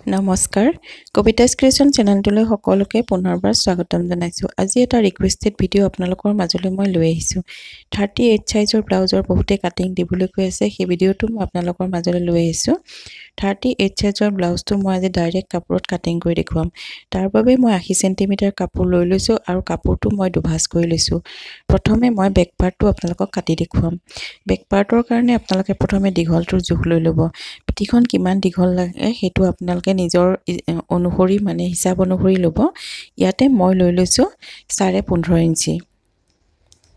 নমস্কাৰ কবিতা ক্ৰিয়েশ্যন চেনেলটোলৈ সকলোকে পুনৰবাৰ স্বাগতম জনাইছোঁ। আজি এটা ৰিকুৱেষ্টেড ভিডিঅ' আপোনালোকৰ মাজলৈ মই লৈ আহিছোঁ। 38 সাইজৰ ব্লাউজৰ বহুতে কাটিং দিবলৈ কৈ আছে, সেই ভিডিঅ'টো মই আপোনালোকৰ মাজলৈ লৈ আহিছোঁ। 38 সাইজৰ ব্লাউজটো মই আজি ডাইৰেক্ট কাপোৰত কাটিং কৰি দেখুৱাম। তাৰ বাবে মই 80 সেণ্টিমিটাৰ কাপোৰ লৈ লৈছোঁ আৰু কাপোৰটো মই দুভাঁজ কৰি লৈছোঁ। প্ৰথমে মই বেক পাৰ্টটো আপোনালোকক কাটি দেখুৱাম। বেক পাৰ্টৰ কাৰণে আপোনালোকে প্ৰথমে দীঘলটোৰ জোখ লৈ ল'ব। পিঠিখন কিমান দীঘল লাগে সেইটো আপোনালোকে নিজৰ অনুসৰি হিচাপ অনুসৰি ল'ব। ইয়াতে মই লৈ লৈছোঁ 15.5 ইঞ্চি।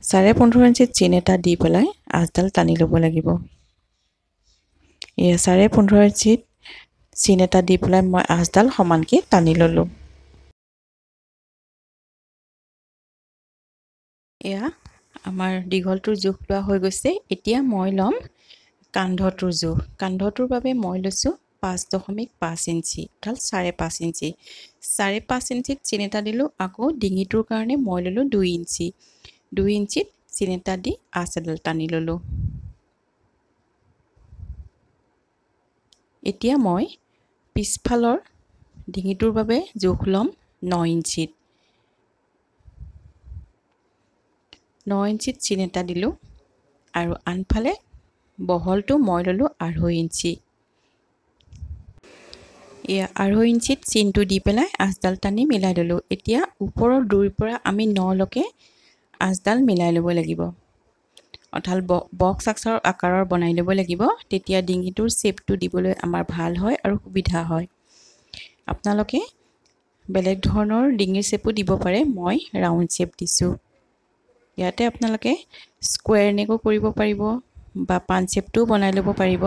15.5 ইঞ্চিত চিন এটা দি পেলাই আঁচডাল টানি ল'ব লাগিব। এয়া 15.5 ইঞ্চিত চিন এটা দি পেলাই মই আঁচডাল সমানকৈ টানি ল'লোঁ। এয়া আমাৰ দীঘলটোৰ জোখ লোৱা হৈ গৈছে। এতিয়া মই ল'ম কান্ধটোৰ জোখ। কান্ধটোৰ বাবে মই লৈছোঁ 5.5 ইঞ্চি, অৰ্থাৎ 5.5 ইঞ্চি। 5.5 ইঞ্চিত চিন এটা দিলোঁ। আকৌ ডিঙিটোৰ কাৰণে মই ল'লোঁ 2 ইঞ্চি। 2 ইঞ্চিত চিন এটা দি আঁচ এডাল টানি ল'লোঁ। এতিয়া মই পিছফালৰ ডিঙিটোৰ বাবে জোখ ল'ম 9 ইঞ্চিত। 9 ইঞ্চিত চিন এটা দিলোঁ আৰু আনফালে বহলটো মই ল'লোঁ 2.5 ইঞ্চি। এয়া 2.5 ইঞ্চিত চিনটো দি পেলাই আঁচডাল টানি মিলাই ল'লোঁ। এতিয়া ওপৰৰ 2ৰ পৰা আমি 9লৈকে আঁচডাল মিলাই ল'ব লাগিব, অৰ্থাৎ বক্স আকাৰৰ বনাই ল'ব লাগিব। তেতিয়া ডিঙিটোৰ শ্বেপটো দিবলৈ আমাৰ ভাল হয় আৰু সুবিধা হয়। আপোনালোকে বেলেগ ধৰণৰ ডিঙিৰ শ্বেপো দিব পাৰে, মই ৰাউণ্ড শ্বেপ দিছোঁ। ইয়াতে আপোনালোকে স্কুৱেৰ নেকো কৰিব পাৰিব বা পান শ্বেপটোও বনাই ল'ব পাৰিব।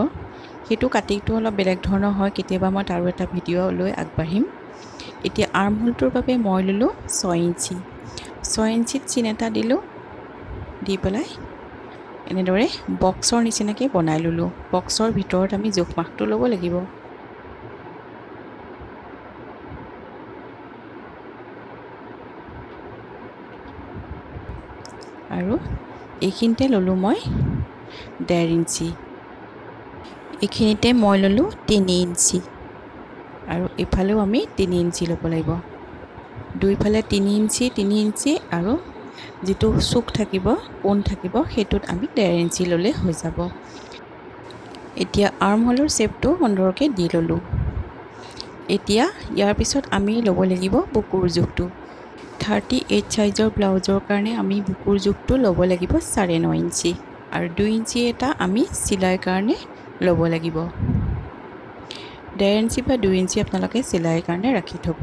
সেইটো কাটিংটো অলপ বেলেগ ধৰণৰ হয়, কেতিয়াবা মই তাৰো এটা ভিডিঅ' লৈ আগবাঢ়িম। এতিয়া আৰ্মহোলটোৰ বাবে মই ল'লোঁ 6 ইঞ্চি। 6 ইঞ্চিত চিন এটা দিলোঁ, দি পেলাই এনেদৰে বক্সৰ নিচিনাকৈ বনাই ল'লোঁ। বক্সৰ ভিতৰত আমি জোখমাখটো ল'ব লাগিব। আৰু এইখিনিতে ল'লোঁ মই 1.5 ইঞ্চি। এইখিনিতে মই ল'লোঁ 3 ইঞ্চি আৰু ইফালেও আমি 3 ইঞ্চি ল'ব লাগিব। দুইফালে 3 ইঞ্চি 3 ইঞ্চি আৰু যিটো চুক থাকিব, কোণ থাকিব, সেইটোত আমি 1.5 ইঞ্চি ল'লে হৈ যাব। এতিয়া আৰ্মহোলৰ শ্বেপটো সুন্দৰকৈ দি ল'লোঁ। এতিয়া ইয়াৰ পিছত আমি ল'ব লাগিব বুকুৰ জোখটো। 38 সাইজৰ ব্লাউজৰ কাৰণে আমি বুকুৰ জোখটো ল'ব লাগিব 9.5 ইঞ্চি আৰু 2 ইঞ্চি এটা আমি চিলাইৰ কাৰণে ল'ব লাগিব। 1.5 ইঞ্চি বা 2 ইঞ্চি আপোনালোকে চিলাইৰ কাৰণে ৰাখি থ'ব।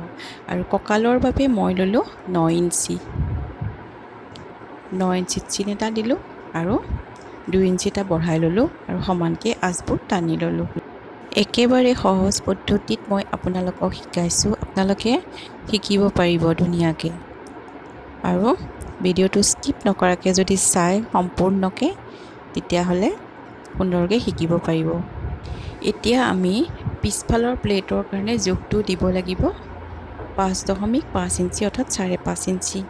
আৰু কঁকালৰ বাবে মই ল'লোঁ 9 ইঞ্চি। 9 ইঞ্চিত চিন এটা দিলোঁ আৰু 2 ইঞ্চি এটা বঢ়াই ল'লোঁ আৰু সমানকৈ আঁচবোৰ টানি ল'লোঁ। একেবাৰে সহজ পদ্ধতিত মই আপোনালোকক শিকাইছোঁ, আপোনালোকে শিকিব পাৰিব ধুনীয়াকৈ। আৰু ভিডিঅ'টো স্কিপ নকৰাকৈ যদি চাই সম্পূৰ্ণকৈ, তেতিয়াহ'লে সুন্দৰকৈ শিকিব পাৰিব। এতিয়া আমি পিছফালৰ প্লেটৰ কাৰণে জোখটো দিব লাগিব 5.5 ইঞ্চি, অৰ্থাৎ 5.5 ইঞ্চি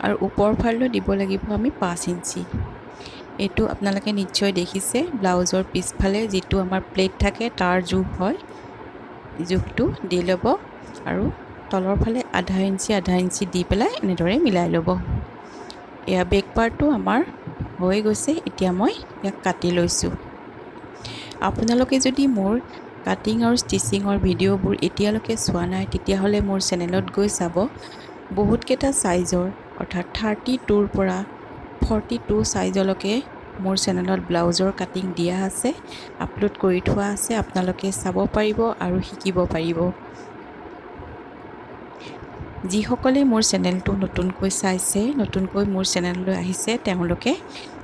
আৰু ওপৰ ফাললৈ দিব লাগিব আমি 5 ইঞ্চি। এইটো আপোনালোকে নিশ্চয় দেখিছে, ব্লাউজৰ পিছফালে যিটো আমাৰ প্লেট থাকে তাৰ জোখ হয়। জোখটো দি ল'ব আৰু তলৰ ফালে 0.5 ইঞ্চি 0.5 ইঞ্চি দি পেলাই এনেদৰে মিলাই ল'ব। এয়া বেক পাৰ্টটো আমাৰ হৈ গৈছে। এতিয়া মই ইয়াক কাটি লৈছোঁ। আপোনালোকে যদি মোৰ কাটিং আৰু ষ্টিচিঙৰ ভিডিঅ'বোৰ এতিয়ালৈকে চোৱা নাই, তেতিয়াহ'লে মোৰ চেনেলত গৈ চাব। বহুতকেইটা চাইজৰ, অৰ্থাৎ 32ৰ পৰা 42 চাইজলৈকে মোৰ চেনেলত ব্লাউজৰ কাটিং দিয়া আছে, আপলোড কৰি থোৱা আছে। আপোনালোকে চাব পাৰিব আৰু শিকিব পাৰিব। যিসকলে মোৰ চেনেলটো নতুনকৈ চাইছে, নতুনকৈ মোৰ চেনেললৈ আহিছে, তেওঁলোকে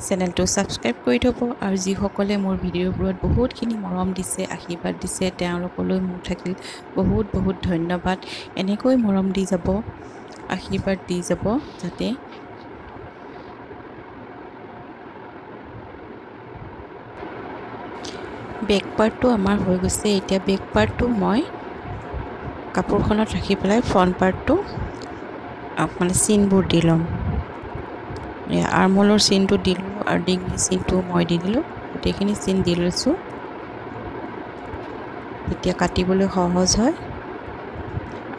চেনেলটো ছাবস্ক্ৰাইব কৰি থ'ব। আৰু যিসকলে মোৰ ভিডিঅ'বোৰত বহুতখিনি মৰম দিছে, আশীৰ্বাদ দিছে, তেওঁলোকলৈ মোৰ থাকিল বহুত বহুত ধন্যবাদ। এনেকৈ মৰম দি যাব, আশীৰ্বাদ দি যাব, যাতে বেক পাৰ্টটো আমাৰ হৈ গৈছে। এতিয়া বেক পাৰ্টটো মই কাপোৰখনত ৰাখি পেলাই ফ্ৰণ্ট পাৰ্টটো চিনবোৰ দি ল'ম। আৰ্মহোলৰ চিনটো দি ল'লোঁ আৰু ডিঙিৰ চিনটো মই দি দিলোঁ। গোটেইখিনি চিন দি লৈছোঁ, তেতিয়া কাটিবলৈ সহজ হয়।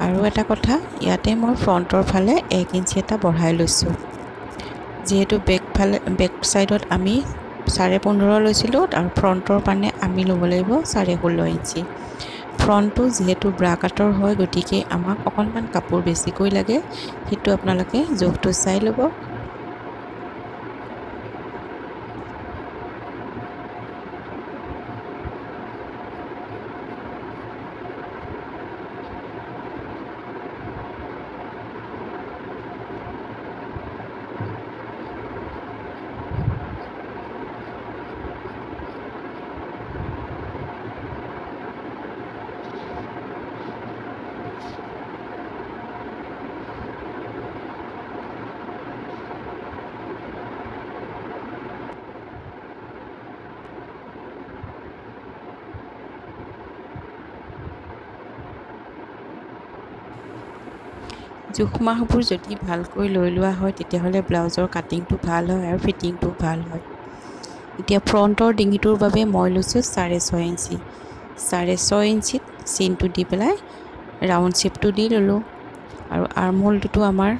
আৰু এটা কথা, ইয়াতে মই ফ্ৰণ্টৰ ফালে 1 ইঞ্চি এটা বঢ়াই লৈছোঁ। যিহেতু বেক চাইডত আমি 15.5 লৈছিলোঁ আৰু ফ্ৰণ্টৰ পানে আমি ল'ব লাগিব 16.5 ইঞ্চি। ফ্ৰণ্টটো যিহেতু ব্ৰা কাটৰ হয়, গতিকে আমাক অকণমান কাপোৰ বেছিকৈ লাগে, সেইটো আপোনালোকে জোখটো চাই ল'ব। জোখ মাখবোৰ যদি ভালকৈ লৈ লোৱা হয়, তেতিয়াহ'লে ব্লাউজৰ কাটিংটো ভাল হয় আৰু ফিটিংটো ভাল হয়। এতিয়া ফ্ৰণ্টৰ ডিঙিটোৰ বাবে মই লৈছোঁ 6.5 ইঞ্চি। 6.5 ইঞ্চিত চিনটো দি পেলাই ৰাউণ্ড শ্বেপটো দি ল'লোঁ। আৰু আৰ্মহোলটোতো আমাৰ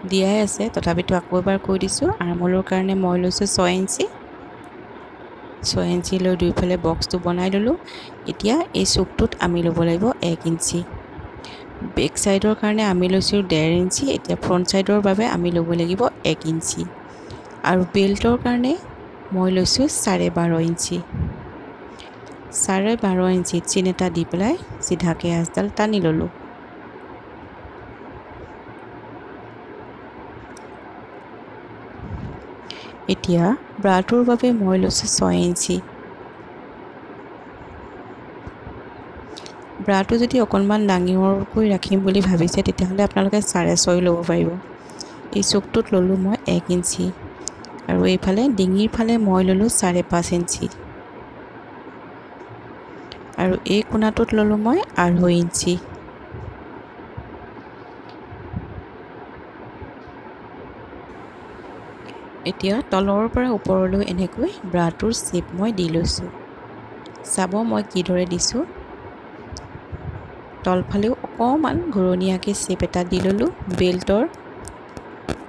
দিয়াই আছে, তথাপিতো আকৌ এবাৰ কৈ দিছোঁ। আৰ্মহোলৰ কাৰণে মই লৈছোঁ 6 ইঞ্চি। 6 ইঞ্চি লৈ দুইফালে বক্সটো বনাই ল'লোঁ। এতিয়া এই চুকটোত আমি ল'ব লাগিব 1 ইঞ্চি। বেক চাইডৰ কাৰণে আমি লৈছোঁ 1.5 ইঞ্চি। এতিয়া ফ্ৰণ্ট চাইডৰ বাবে আমি ল'ব লাগিব 1 ইঞ্চি। আৰু বেল্টৰ কাৰণে মই লৈছোঁ 12.5 ইঞ্চি। 12.5 ইঞ্চিত চিন এটা দি পেলাই চিধাকৈ আঁচডাল টানি ল'লোঁ। এতিয়া ব্ৰাটোৰ বাবে মই লৈছোঁ 6 ইঞ্চি। ব্ৰাটো যদি অকণমান ডাঙৰকৈ ৰাখিম বুলি ভাবিছে, তেতিয়াহ'লে আপোনালোকে 6.5 ল'ব পাৰিব। এই চুকটোত ল'লোঁ মই 1 ইঞ্চি। আৰু এইফালে ডিঙিৰ ফালে মই ল'লোঁ 5.5 ইঞ্চি। আৰু এই কোণাটোত ল'লোঁ মই 2.5 ইঞ্চি। এতিয়া তলৰ পৰা ওপৰলৈ এনেকৈ ব্ৰাটোৰ শ্বেপ মই দি লৈছোঁ। চাব মই কিদৰে দিছোঁ। তলফালেও অকণমান ঘূৰণীয়াকৈ শ্বেপ এটা দি ল'লোঁ।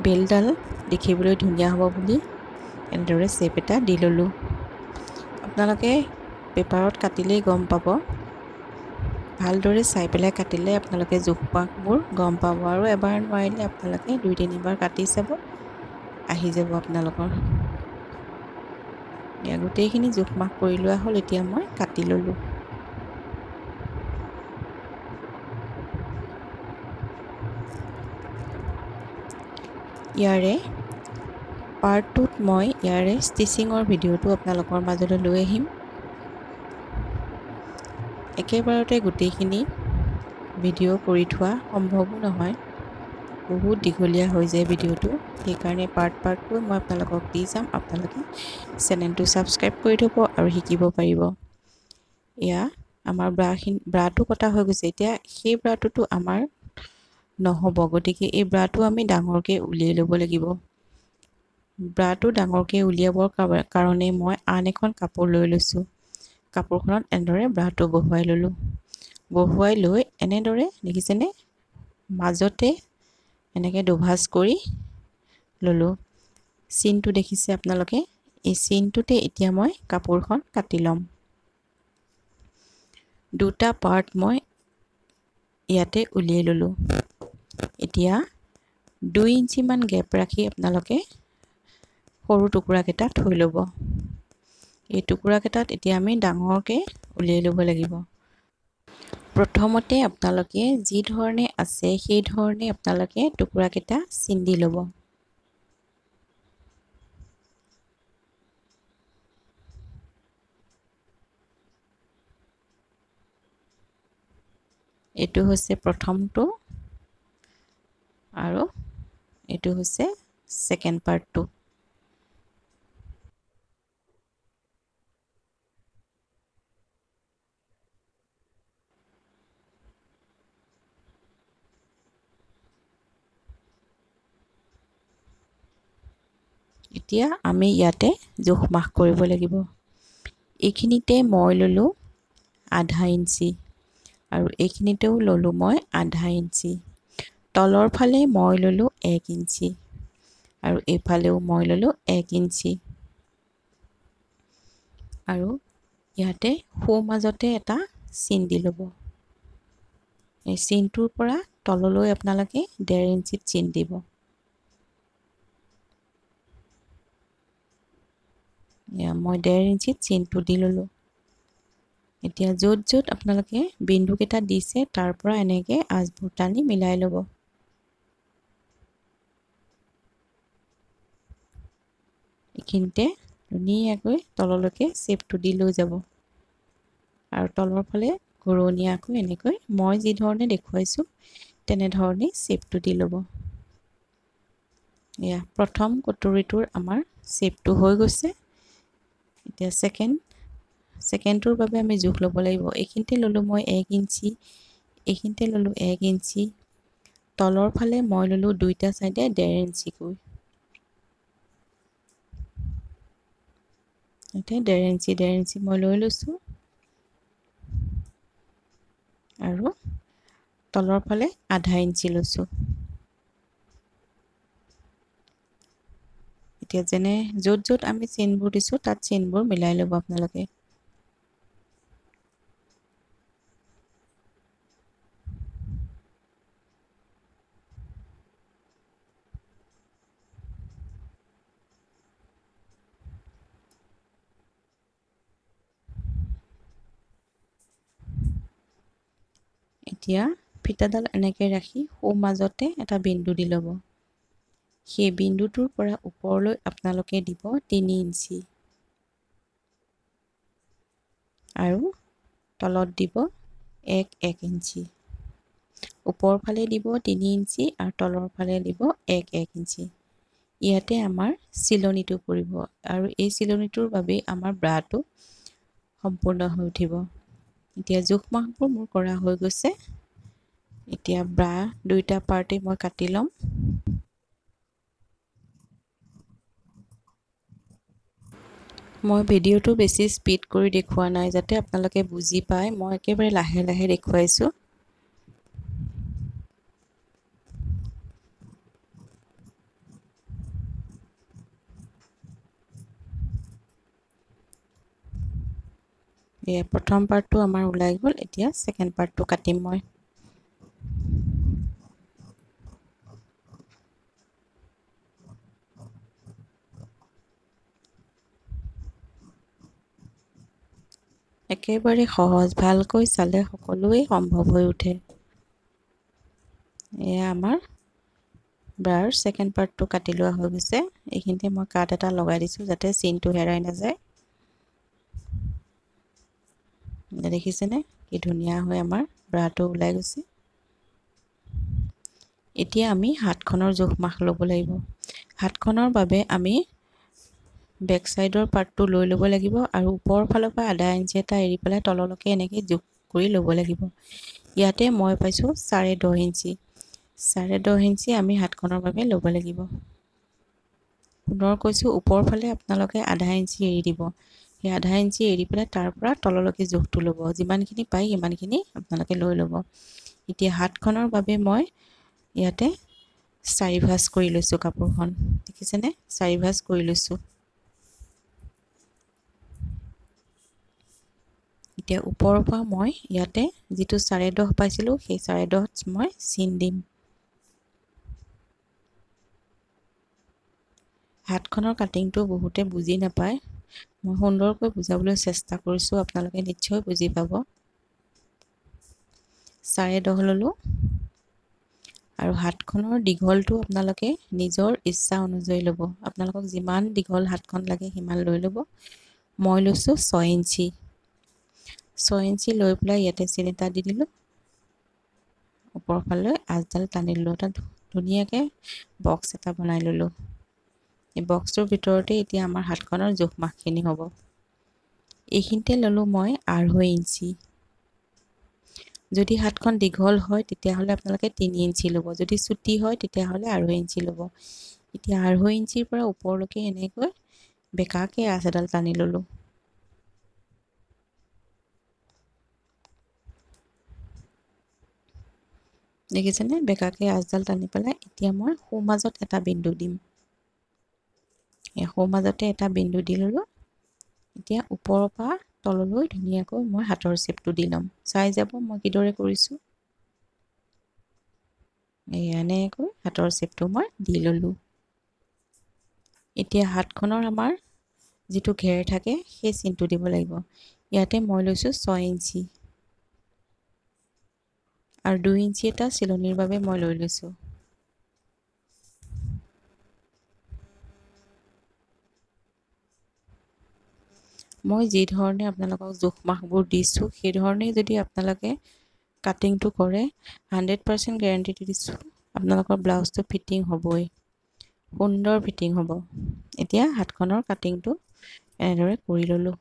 বেল্টডাল দেখিবলৈ ধুনীয়া হ'ব বুলি এনেদৰে শ্বেপ এটা দি ল'লোঁ। আপোনালোকে পেপাৰত কাটিলেই গম পাব। ভালদৰে চাই পেলাই কাটিলে আপোনালোকে জোখ মাখবোৰ গম পাব। আৰু এবাৰ নোৱাৰিলে আপোনালোকে 2-3বাৰ কাটি চাব, আহি যাব আপোনালোকৰ। এতিয়া গোটেইখিনি জোখ মাখ কৰি লোৱা হ'ল। এতিয়া মই কাটি ল'লোঁ। ইয়াৰে পাৰ্ট 2ত মই ইয়াৰে ষ্টিচিঙৰ ভিডিঅ'টো আপোনালোকৰ মাজলৈ লৈ আহিম। একেবাৰতে গোটেইখিনি ভিডিঅ' কৰি থোৱা সম্ভৱো নহয়, বহুত দীঘলীয়া হৈ যায় ভিডিঅ'টো। সেইকাৰণে পাৰ্টকৈ মই আপোনালোকক দি যাম। আপোনালোকে চেনেলটো ছাবস্ক্ৰাইব কৰি থ'ব আৰু শিকিব পাৰিব। এয়া আমাৰ ব্ৰাটো কটা হৈ গৈছে। এতিয়া সেই ব্ৰাটোতো আমাৰ নহ'ব, গতিকে এই ব্ৰাটো আমি ডাঙৰকৈ উলিয়াই ল'ব লাগিব। ব্ৰাটো ডাঙৰকৈ উলিয়াবৰ কাৰণে মই আন এখন কাপোৰ লৈ লৈছোঁ। কাপোৰখনত এনেদৰে ব্ৰাটো বহুৱাই ল'লোঁ। বহুৱাই লৈ এনেদৰে দেখিছেনে, মাজতে এনেকৈ দুভাঁজ কৰি ল'লোঁ। চিনটো দেখিছে আপোনালোকে। এই চিনটোতে এতিয়া মই কাপোৰখন কাটি ল'ম। দুটা পাৰ্ট মই ইয়াতে উলিয়াই ল'লোঁ। এতিয়া 2 ইঞ্চিমান গেপ ৰাখি আপোনালোকে সৰু টুকুৰাকেইটা থৈ ল'ব। এই টুকুৰাকেইটাত এতিয়া আমি ডাঙৰকৈ উলিয়াই ল'ব লাগিব। প্ৰথমতে আপোনালোকে যি ধৰণে আছে সেই ধৰণে আপোনালোকে টুকুৰাকেইটা চিন্দি ল'ব। এইটো হৈছে প্ৰথমটো আৰু এইটো হৈছে ছেকেণ্ড পাৰ্টটো। এতিয়া আমি ইয়াতে জোখ মাখ কৰিব লাগিব। এইখিনিতে মই ল'লোঁ 0.5 ইঞ্চি আৰু এইখিনিতেও ল'লোঁ মই আধা ইঞ্চি। তলৰ ফালে মই ল'লোঁ 1 ইঞ্চি আৰু এইফালেও মই ল'লোঁ 1 ইঞ্চি। আৰু ইয়াতে সোঁ মাজতে এটা চিন দি ল'ব। এই চিনটোৰ পৰা তললৈ আপোনালোকে 1.5 ইঞ্চিত চিন দিব। মই 1.5 ইঞ্চিত চিনটো দি ল'লোঁ। এতিয়া য'ত য'ত আপোনালোকে বিন্দুকেইটা দিছে তাৰ পৰা এনেকৈ আঁচবোৰ টানি মিলাই ল'ব। এইখিনিতে ধুনীয়াকৈ তললৈকে চেপটো দি লৈ যাব আৰু তলৰ ফালে ঘূৰণীয়াকৈ এনেকৈ মই যি ধৰণে দেখুৱাইছোঁ তেনেধৰণে চেপটো দি ল'ব। এয়া প্ৰথম কটৰিটোৰ আমাৰ চেপটো হৈ গৈছে। এতিয়া ছেকেণ্ডটোৰ বাবে আমি জোখ ল'ব লাগিব। এইখিনিতে ল'লোঁ মই 1 ইঞ্চি, এইখিনিতে ল'লোঁ 1 ইঞ্চি, তলৰ ফালে মই ল'লোঁ দুইটা চাইডে 1.5 ইঞ্চিকৈ। এতিয়া 1.5 ইঞ্চি মই লৈ লৈছোঁ আৰু তলৰ ফালে আধা ইঞ্চি লৈছোঁ। এতিয়া যেনে য'ত য'ত আমি চিনবোৰ দিছোঁ তাত চিনবোৰ মিলাই ল'ব আপোনালোকে। এতিয়া ফিটাডাল এনেকৈ ৰাখি সোঁ মাজতে এটা বিন্দু দি ল'ব। সেই বিন্দুটোৰ পৰা ওপৰলৈ আপোনালোকে দিব 3 ইঞ্চি আৰু তলত দিব 1 ইঞ্চি। ওপৰৰ ফালে দিব 3 ইঞ্চি আৰু তলৰ ফালে দিব 1 ইঞ্চি। ইয়াতে আমাৰ চিলনিটো পৰিব আৰু এই চিলনিটোৰ বাবেই আমাৰ ব্ৰাটো সম্পূৰ্ণ হৈ উঠিব। এতিয়া জোখ মাখবোৰ মোৰ কৰা হৈ গৈছে। এতিয়া ব্ৰা দুইটা পাৰ্টেই মই কাটি ল'ম। মই ভিডিঅ'টো বেছি স্পীড কৰি দেখুওৱা নাই যাতে আপোনালোকে বুজি পায়। মই একেবাৰে লাহে লাহে দেখুৱাইছোঁ। এয়া প্ৰথম পাৰ্টটো আমাৰ ওলাই গ'ল। এতিয়া ছেকেণ্ড পাৰ্টটো কাটিম মই। একেবাৰে সহজ, ভালকৈ চালে সকলোৱে সম্ভৱ হৈ উঠে। এয়া আমাৰ ব্ৰাৰ ছেকেণ্ড পাৰ্টটো কাটি লোৱা হৈ গৈছে। এইখিনিতে মই কাট এটা লগাই দিছোঁ যাতে চিনটো হেৰাই নাযায়। দেখিছেনে কি ধুনীয়া হৈ আমাৰ ব্ৰাটো ওলাই গৈছে। এতিয়া আমি হাতখনৰ জোখ মাখ ল'ব লাগিব। হাতখনৰ বাবে আমি বেক চাইডৰ পাৰ্টটো লৈ ল'ব লাগিব আৰু ওপৰৰ ফালৰ পৰা আধা ইঞ্চি এটা এৰি পেলাই তললৈকে এনেকৈ জোখ কৰি ল'ব লাগিব। ইয়াতে মই পাইছোঁ 10.5 ইঞ্চি। 10.5 ইঞ্চি আমি হাতখনৰ বাবে ল'ব লাগিব। পুনৰ কৈছোঁ ওপৰৰ ফালে আপোনালোকে আধা ইঞ্চি এৰি দিব। সেই আধা ইঞ্চি এৰি পেলাই তাৰ পৰা তললৈকে জোখটো ল'ব। যিমানখিনি পায় সিমানখিনি আপোনালোকে লৈ ল'ব। এতিয়া হাতখনৰ বাবে মই ইয়াতে 4 ভাঁজ কৰি লৈছোঁ কাপোৰখন। দেখিছেনে 4 ভাঁজ কৰি লৈছোঁ। এতিয়া ওপৰৰ পৰা মই ইয়াতে যিটো 10.5 পাইছিলোঁ সেই 10.5 মই চিন দিম। হাতখনৰ কাটিংটো বহুতে বুজি নাপায়। মই সুন্দৰকৈ বুজাবলৈ চেষ্টা কৰিছোঁ, আপোনালোকে নিশ্চয় বুজি পাব। 10.5 ল'লোঁ আৰু হাতখনৰ দীঘলটো আপোনালোকে নিজৰ ইচ্ছা অনুযায়ী ল'ব। আপোনালোকক যিমান দীঘল হাতখন লাগে সিমান লৈ ল'ব। মই লৈছোঁ 6 ইঞ্চি। 6 ইঞ্চি লৈ পেলাই ইয়াতে চিন এটা দি দিলোঁ। ওপৰৰ ফালে আঁচডাল টানি ল'লোঁ। এটা ধুনীয়াকৈ বক্স এটা বনাই ল'লোঁ। এই বক্সটোৰ ভিতৰতে এতিয়া আমাৰ হাতখনৰ জোখ মাখখিনি হ'ব। এইখিনিতে ল'লোঁ মই 2.5 ইঞ্চি। যদি হাতখন দীঘল হয় তেতিয়াহ'লে আপোনালোকে 3 ইঞ্চি ল'ব। যদি চুটি হয় তেতিয়াহ'লে 2.5 ইঞ্চি ল'ব। এতিয়া 2.5 ইঞ্চিৰ পৰা ওপৰলৈকে এনেকৈ বেকাকৈ আঁচ এডাল টানি ল'লোঁ। দেখিছেনে বেকাকৈ আঁচডাল টানি পেলাই এতিয়া মই সোঁ মাজত এটা বিন্দু দিম এই সোঁ মাজতে এটা বিন্দু দি ল'লোঁ এতিয়া ওপৰৰ পৰা তললৈ ধুনীয়াকৈ মই হাতৰ চেপটো দি ল'ম চাই যাব মই কিদৰে কৰিছোঁ এই এনেকৈ হাতৰ চেপটো মই দি ল'লোঁ এতিয়া হাতখনৰ আমাৰ যিটো ঘেৰ থাকে সেই চিনটো দিব লাগিব ইয়াতে মই লৈছোঁ 6 ইঞ্চি আৰু 2 ইঞ্চি এটা চিলনিৰ বাবে মই লৈ লৈছোঁ মই যি ধৰণে আপোনালোকক জোখ মাখবোৰ দিছোঁ সেই ধৰণে যদি আপোনালোকে কাটিংটো কৰে 100% গ্যাৰান্টি দিছোঁ আপোনালোকৰ ব্লাউজটো ফিটিং হ'বই সুন্দৰ ফিটিং হ'ব এতিয়া হাতখনৰ কাটিংটো এনেদৰে কৰি ল'লোঁ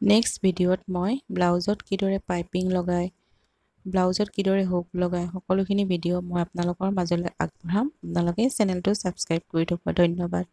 নেক্সট ভিডিঅ'ত মই ব্লাউজত কিদৰে পাইপিং লগাই ব্লাউজত কিদৰে হুক লগাই সকলোখিনি ভিডিঅ' মই আপোনালোকৰ মাজলৈ আগবঢ়াম আপোনালোকে চেনেলটো ছাবস্ক্ৰাইব কৰি থব ধন্যবাদ